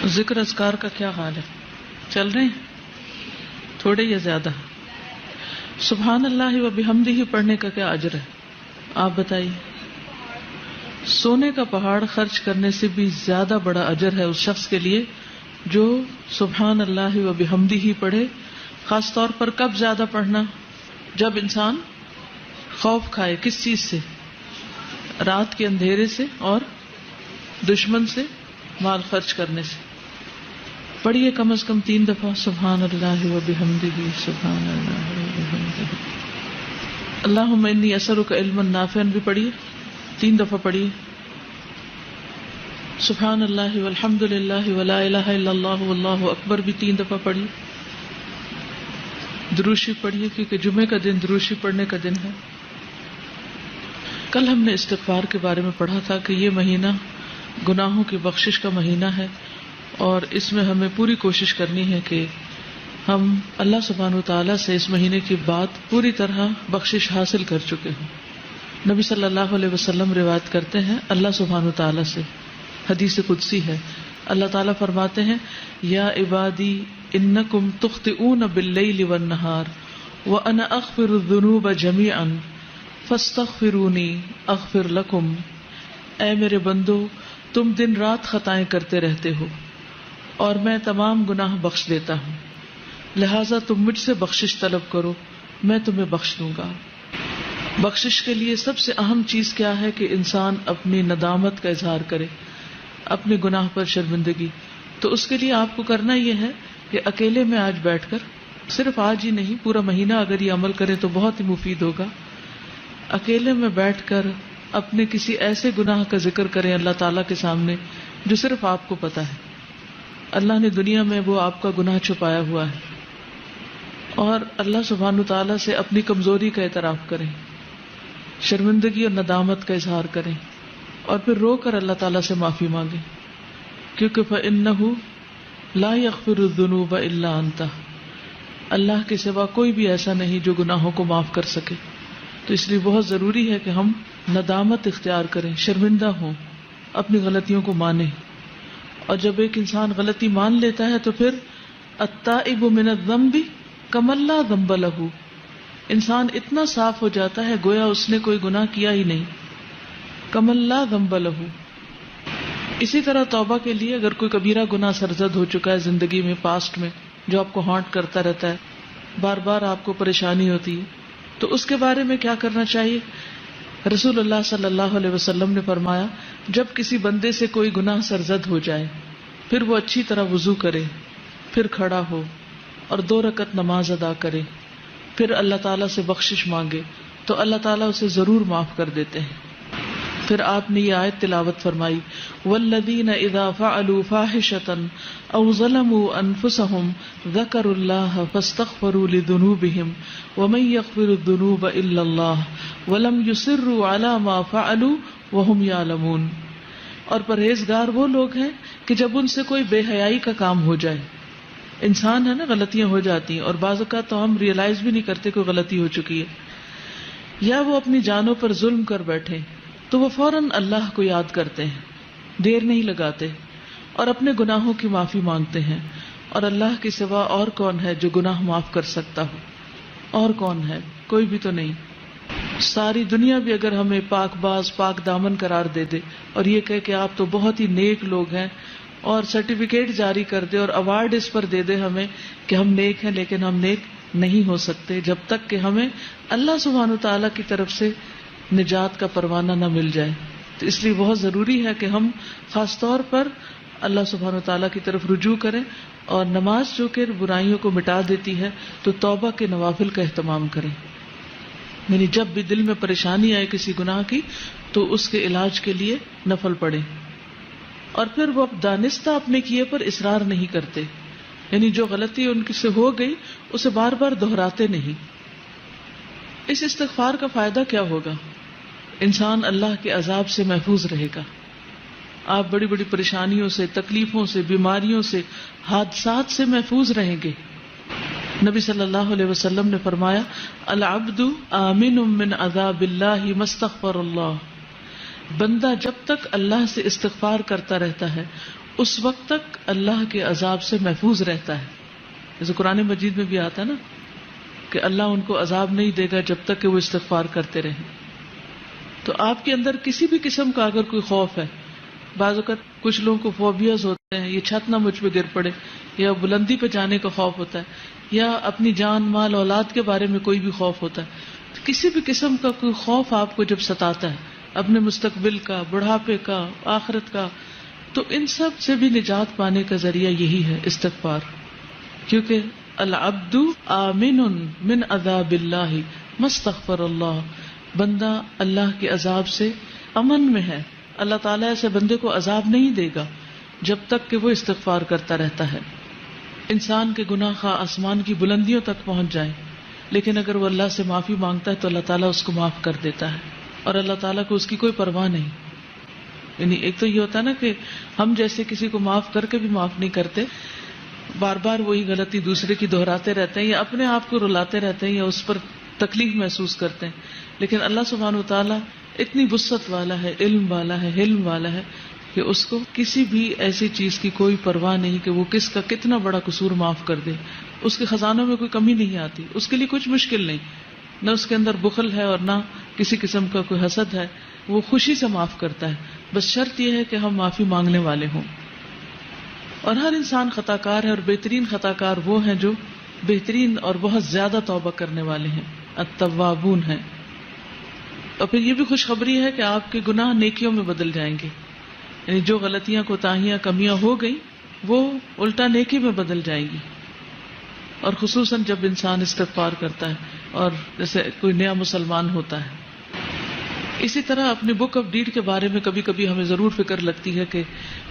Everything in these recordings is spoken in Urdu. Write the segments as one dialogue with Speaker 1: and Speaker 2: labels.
Speaker 1: ذکر اذکار کا کیا حال ہے؟ چل رہے ہیں تھوڑے یا زیادہ؟ سبحان اللہ و بحمدہ پڑھنے کا کیا اجر ہے آپ بتائیے؟ سونے کا پہاڑ خرچ کرنے سے بھی زیادہ بڑا اجر ہے اس شخص کے لیے جو سبحان اللہ و بحمدہ پڑھے. خاص طور پر کب زیادہ پڑھنا؟ جب انسان خوف کھائے. کس چیز سے؟ رات کے اندھیرے سے اور دشمن سے مال خرچ کرنے سے. پڑھیے کم از کم 3 دفعہ سبحان اللہ و بحمدہ سبحان اللہ و بحمدہ. اللہم انی اسألک علما نافعا بھی پڑھیے 3 دفعہ پڑھیے. سبحان اللہ والحمد للہ ولا الہ الا اللہ واللہ اکبر بھی 3 دفعہ پڑھیے. دروشی پڑھیے کیونکہ جمعے کا دن دروشی پڑھنے کا دن ہے. کل ہم نے استغفار کے بارے میں پڑھا تھا کہ یہ مہینہ گناہوں کی بخشش کا مہینہ ہے اور اس میں ہمیں پوری کوشش کرنی ہے کہ ہم اللہ سبحانہ وتعالی سے اس مہینے کی بات پوری طرح بخشش حاصل کر چکے ہوں. نبی صلی اللہ علیہ وسلم روایت کرتے ہیں اللہ سبحانہ وتعالی سے، حدیث قدسی ہے، اللہ تعالیٰ فرماتے ہیں یا عبادی انکم تخطئون باللیل والنہار وانا اغفر الذنوب جمیعا فاستغفرونی اغفر لکم. اے میرے بندو تم دن رات خطائیں کرتے رہتے ہو اور میں تمام گناہ بخش دیتا ہوں، لہٰذا تم مجھ سے بخشش طلب کرو میں تمہیں بخش دوں گا. بخشش کے لیے سب سے اہم چیز کیا ہے کہ انسان اپنی ندامت کا اظہار کرے، اپنے گناہ پر شرمندگی. تو اس کے لیے آپ کو کرنا یہ ہے کہ اکیلے میں آج بیٹھ کر، صرف آج ہی نہیں پورا مہینہ اگر یہ عمل کریں تو بہت ہی مفید ہوگا. اکیلے میں بیٹھ کر اپنے کسی ایسے گناہ کا ذکر کریں اللہ تعالیٰ کے سامنے جو صرف آپ کو پتا ہے. اللہ نے دنیا میں وہ آپ کا گناہ چھپایا ہوا ہے، اور اللہ سبحانہ تعالیٰ سے اپنی کمزوری کا اعتراف کریں، شرمندگی اور ندامت کا اظہار کریں، اور پھر رو کر اللہ تعالیٰ سے معافی مانگیں، کیونکہ فَإِنَّهُ لَا يَغْفِرُ الذُّنُوبَ إِلَّا أَنْتَ. اللہ کے سوا کوئی بھی ایسا نہیں جو گناہوں کو معاف کر سکے. تو اس لیے بہت ضروری ہے کہ ہم ندامت اختیار کریں، شرمندہ ہوں، اپنی غلطیوں کو مانیں. اور جب ایک انسان غلطی مان لیتا ہے تو پھر التائب من الذنب کمن لا ذنب لہ، انسان اتنا صاف ہو جاتا ہے گویا اس نے کوئی گناہ کیا ہی نہیں. کمن لا ذنب لہ. اسی طرح توبہ کے لیے اگر کوئی کبیرہ گناہ سرزد ہو چکا ہے زندگی میں، پاسٹ میں، جو آپ کو ہانٹ کرتا رہتا ہے، بار بار آپ کو پریشانی ہوتی ہے، تو اس کے بارے میں کیا کرنا چاہیے؟ رسول اللہ صلی اللہ علیہ وسلم نے فرمایا جب کسی بندے سے کوئی گناہ سرزد ہو جائے پھر وہ اچھی طرح وضو کرے، پھر کھڑا ہو اور 2 رکعت نماز ادا کرے، پھر اللہ تعالیٰ سے بخشش مانگے تو اللہ تعالیٰ اسے ضرور معاف کر دیتے ہیں. پھر آپ نے یہ آیت تلاوت فرمائی والذین اذا فعلوا فاحشة او ظلموا انفسهم ذکروا اللہ فاستغفروا لذنوبهم ومن یغفر الذنوب الا اللہ ولم یصروا علی ما فعلوا وهم یعلمون. اور پرہیزگار وہ لوگ ہیں کہ جب ان سے کوئی بے حیائی کا کام ہو جائے، انسان ہے نا غلطیاں ہو جاتی ہیں اور بعض اوقات تو ہم ریئلائز بھی نہیں کرتے کوئی غلطی ہو چکی ہے، یا وہ اپنی جانوں پر ظلم کر بیٹھے تو وہ فوراً اللہ کو یاد کرتے ہیں، دیر نہیں لگاتے اور اپنے گناہوں کی معافی مانگتے ہیں. اور اللہ کے سوا اور کون ہے جو گناہ معاف کر سکتا ہو؟ اور کون ہے؟ کوئی بھی تو نہیں. ساری دنیا بھی اگر ہمیں پاک باز پاک دامن قرار دے دے اور یہ کہے کہ آپ تو بہت ہی نیک لوگ ہیں، اور سرٹیفکیٹ جاری کر دے اور ایوارڈ اس پر دے دے ہمیں کہ ہم نیک ہیں، لیکن ہم نیک نہیں ہو سکتے جب تک کہ ہمیں اللہ سبحانہ تعالیٰ کی طرف سے نجات کا پروانہ نہ مل جائے. تو اس لیے بہت ضروری ہے کہ ہم خاص طور پر اللہ سبحانہ تعالیٰ کی طرف رجوع کریں، اور نماز جو کہ برائیوں کو مٹا دیتی ہے تو توبہ کے نوافل کا اہتمام کریں. یعنی جب بھی دل میں پریشانی آئے کسی گناہ کی تو اس کے علاج کے لیے نفل پڑھیں، اور پھر وہ دانستہ اپنے کیے پر اصرار نہیں کرتے، یعنی جو غلطی ان سے ہو گئی اسے بار بار دہراتے نہیں. اس استغفار کا فائدہ کیا ہوگا؟ انسان اللہ کے عذاب سے محفوظ رہے گا. آپ بڑی بڑی پریشانیوں سے، تکلیفوں سے، بیماریوں سے، حادثات سے محفوظ رہیں گے. نبی صلی اللہ علیہ وسلم نے فرمایا العبد آمن من عذاب اللہ ما استغفر اللہ. بندہ جب تک اللہ سے استغفار کرتا رہتا ہے اس وقت تک اللہ کے عذاب سے محفوظ رہتا ہے. جیسے قرآن مجید میں بھی آتا نا کہ اللہ ان کو عذاب نہیں دے گا جب تک کہ وہ استغفار کرتے رہیں. تو آپ کے اندر کسی بھی قسم کا اگر کوئی خوف ہے، بعض اوقات کچھ لوگوں کو فوبیاز ہوتے ہیں، یہ چھت نہ مجھ پہ گر پڑے، یا بلندی پہ جانے کا خوف ہوتا ہے، یا اپنی جان مال اولاد کے بارے میں کوئی بھی خوف ہوتا ہے. تو کسی بھی قسم کا کوئی خوف آپ کو جب ستاتا ہے اپنے مستقبل کا، بڑھاپے کا، آخرت کا، تو ان سب سے بھی نجات پانے کا ذریعہ یہی ہے استغفار. کیونکہ العبد آمن من عذاب اللہ ما استغفر اللہ، بندہ اللہ کے عذاب سے امن میں ہے. اللہ تعالیٰ ایسے بندے کو عذاب نہیں دے گا جب تک کہ وہ استغفار کرتا رہتا ہے. انسان کے گناہ خواہ آسمان کی بلندیوں تک پہنچ جائیں، لیکن اگر وہ اللہ سے معافی مانگتا ہے تو اللہ تعالیٰ اس کو معاف کر دیتا ہے، اور اللہ تعالیٰ کو اس کی کوئی پرواہ نہیں. یعنی ایک تو یہ ہوتا ہے نا کہ ہم جیسے کسی کو معاف کر کے بھی معاف نہیں کرتے، بار بار وہی غلطی دوسرے کی دہراتے رہتے ہیں، یا اپنے آپ کو رلاتے رہتے ہیں، یا اس پر تکلیف محسوس کرتے ہیں. لیکن اللہ سبحانہ و تعالیٰ اتنی وسعت والا ہے، علم والا ہے، حلم والا ہے کہ اس کو کسی بھی ایسی چیز کی کوئی پرواہ نہیں کہ وہ کس کا کتنا بڑا قصور معاف کر دے. اس کے خزانوں میں کوئی کمی نہیں آتی، اس کے لیے کچھ مشکل نہیں، نہ اس کے اندر بخل ہے اور نہ کسی قسم کا کوئی حسد ہے. وہ خوشی سے معاف کرتا ہے. بس شرط یہ ہے کہ ہم معافی مانگنے والے ہوں. اور ہر انسان خطا کار ہے، اور بہترین خطا کار وہ ہیں جو بہترین اور بہت زیادہ توبہ کرنے والے ہیں، التوابون ہیں. اور پھر یہ بھی خوشخبری ہے کہ آپ کے گناہ نیکیوں میں بدل جائیں گے. یعنی جو غلطیاں، کوتاہیاں، کمیاں ہو گئی وہ الٹا نیکی میں بدل جائیں گی. اور خصوصاً جب انسان استغفار کرتا ہے اور جیسے کوئی نیا مسلمان ہوتا ہے. اسی طرح اپنی بک آف ڈیڈ کے بارے میں کبھی کبھی ہمیں ضرور فکر لگتی ہے کہ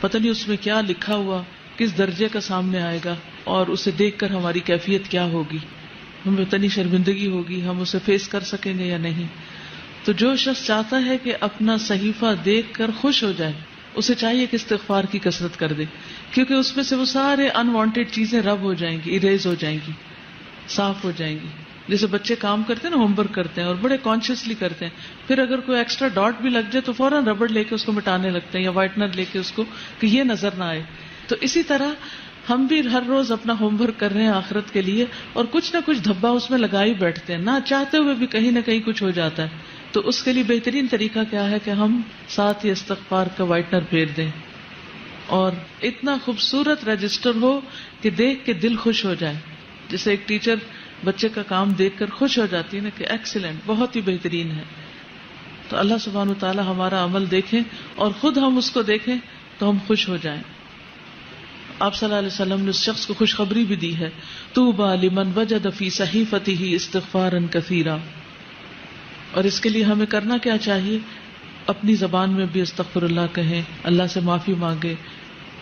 Speaker 1: پتہ نہیں اس میں کیا لکھا ہوا کس درجے کا سامنے آئے گا، اور اسے دیکھ کر ہماری کیفیت کیا ہوگی، ہمیں اتنی شرمندگی ہوگی، ہم اسے فیس کر سکیں گے یا نہیں. تو جو شخص چاہتا ہے کہ اپنا صحیفہ دیکھ کر خوش ہو جائے، اسے چاہیے کہ استغفار کی کثرت کر دے، کیونکہ اس میں سے وہ سارے انوانٹیڈ چیزیں رب ہو جائیں گی، اریز ہو جائیں گی، صاف ہو جائیں گی. جیسے بچے کام کرتے ہیں نا، ہوم ورک کرتے ہیں اور بڑے کانشیسلی کرتے ہیں، پھر اگر کوئی ایکسٹرا ڈاٹ بھی لگ جائے تو فوراً ربڑ لے کے اس کو مٹانے لگتے ہیں، یا وائٹنر لے کے اس کو، کہ یہ نظر نہ آئے. تو اسی طرح ہم بھی ہر روز اپنا ہوم ورک کر رہے ہیں آخرت کے لیے، اور کچھ نہ کچھ دھبا اس میں لگا ہی بیٹھتے ہیں، نہ چاہتے ہوئے بھی کہیں نہ کہیں کچھ ہو جاتا ہے. تو اس کے لیے بہترین طریقہ کیا ہے کہ ہم ساتھ ہی استغفار کا وائٹنر پھیر دیں، اور اتنا خوبصورت رجسٹر ہو کہ دیکھ کے دل خوش ہو جائے. جیسے ایک ٹیچر بچے کا کام دیکھ کر خوش ہو جاتی ہے نا کہ ایکسیلنٹ، بہت ہی بہترین ہے. تو اللہ سبحانہ وتعالی ہمارا عمل دیکھیں اور خود ہم اس کو دیکھیں تو ہم خوش ہو جائیں. آپ صلی اللہ علیہ وسلم نے اس شخص کو خوشخبری بھی دی ہے، طوبی لمن وجد فی صحیفته استغفارا کثیرا. اور اس کے لیے ہمیں کرنا کیا چاہیے؟ اپنی زبان میں بھی استغفر اللہ کہیں، اللہ سے معافی مانگے،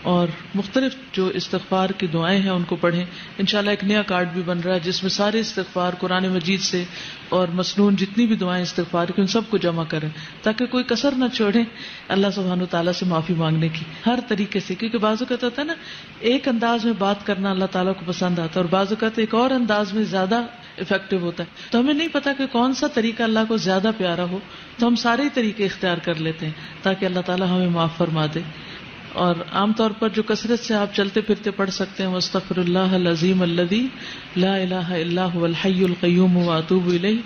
Speaker 1: اور مختلف جو استغفار کی دعائیں ہیں ان کو پڑھیں. انشاءاللہ ایک نیا کارڈ بھی بن رہا ہے جس میں سارے استغفار قرآن مجید سے اور مسنون جتنی بھی دعائیں استغفار کی ان سب کو جمع کریں، تاکہ کوئی کسر نہ چھوڑیں اللہ سبحانہ وتعالیٰ سے معافی مانگنے کی ہر طریقے سے. کیونکہ بعض اوقات ہوتا ہے نا، ایک انداز میں بات کرنا اللہ تعالیٰ کو پسند آتا ہے، اور بعض اوقات ایک اور انداز میں زیادہ افیکٹو ہوتا ہے. تو ہمیں نہیں پتا کہ کون سا طریقہ اللہ کو زیادہ پیارا ہو، تو ہم سارے ہی طریقے اختیار کر لیتے ہیں تاکہ اللہ تعالیٰ ہمیں معاف فرما دے. اور عام طور پر جو کثرت سے آپ چلتے پھرتے پڑھ سکتے ہیں، واستغفر اللہ العظیم الذی لا الہ الا هو الحی القیوم واتوب الیہ،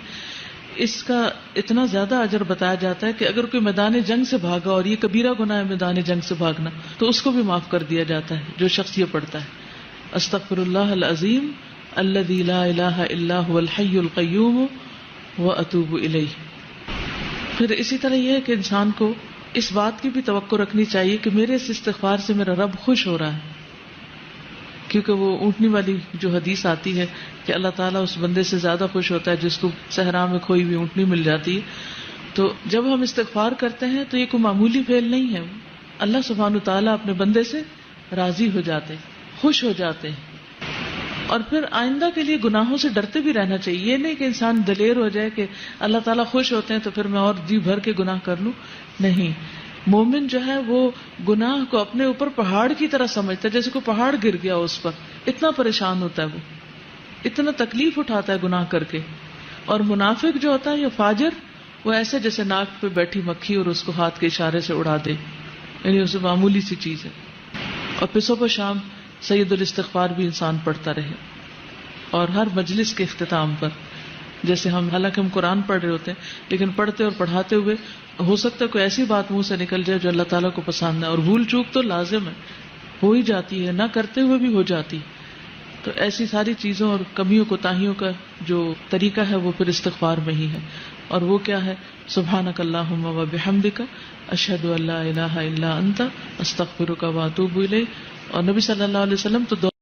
Speaker 1: اس کا اتنا زیادہ اجر بتایا جاتا ہے کہ اگر کوئی میدان جنگ سے بھاگا، اور یہ کبیرہ گناہ ہے میدان جنگ سے بھاگنا، تو اس کو بھی معاف کر دیا جاتا ہے جو شخص یہ پڑھتا ہے، استغفر اللہ العظیم الذی لا الہ الا هو الحی القیوم واتوب الیہ. پھر اسی طرح یہ ہے کہ انسان کو اس بات کی بھی توقع رکھنی چاہیے کہ میرے اس استغفار سے میرا رب خوش ہو رہا ہے، کیونکہ وہ اونٹنی والی جو حدیث آتی ہے کہ اللہ تعالیٰ اس بندے سے زیادہ خوش ہوتا ہے جس کو صحرا میں کھوئی ہوئی اونٹنی مل جاتی ہے. تو جب ہم استغفار کرتے ہیں تو یہ کوئی معمولی فعل نہیں ہے، اللہ سبحانہ تعالیٰ اپنے بندے سے راضی ہو جاتے، خوش ہو جاتے ہیں. اور پھر آئندہ کے لیے گناہوں سے ڈرتے بھی رہنا چاہیے. یہ نہیں کہ انسان دلیر ہو جائے کہ اللہ تعالیٰ خوش ہوتے ہیں تو پھر میں اور جی بھر کے گناہ کر لوں. نہیں، مومن جو ہے وہ گناہ کو اپنے اوپر پہاڑ کی طرح سمجھتا ہے، جیسے کوئی پہاڑ گر گیا اس پر، اتنا پریشان ہوتا ہے، وہ اتنا تکلیف اٹھاتا ہے گناہ کر کے. اور منافق جو ہوتا ہے یا فاجر، وہ ایسے جیسے ناک پہ بیٹھی مکھی اور اس کو ہاتھ کے اشارے سے اڑا دے، یعنی اسے معمولی سی چیز ہے. اور پھر صبح شام سید الاستغفار بھی انسان پڑھتا رہے. اور ہر مجلس کے اختتام پر، جیسے حالانکہ ہم قرآن پڑھ رہے ہوتے ہیں لیکن پڑھتے اور پڑھاتے ہوئے ہو سکتا ہے کوئی ایسی بات منہ سے نکل جائے جو اللہ تعالیٰ کو پسند ہے، اور بھول چوک تو لازم ہے، ہو ہی جاتی ہے، نہ کرتے ہوئے بھی ہو جاتی. تو ایسی ساری چیزوں اور کمیوں کوتاہیوں کا جو طریقہ ہے وہ پھر استغفار میں ہی ہے. اور وہ کیا ہے؟ سبحانک اللہم و بحمدک اشہد ان لا الہ الا انت استغفرک و اتوب الیک. اور نبی صلی اللہ علیہ وسلم تو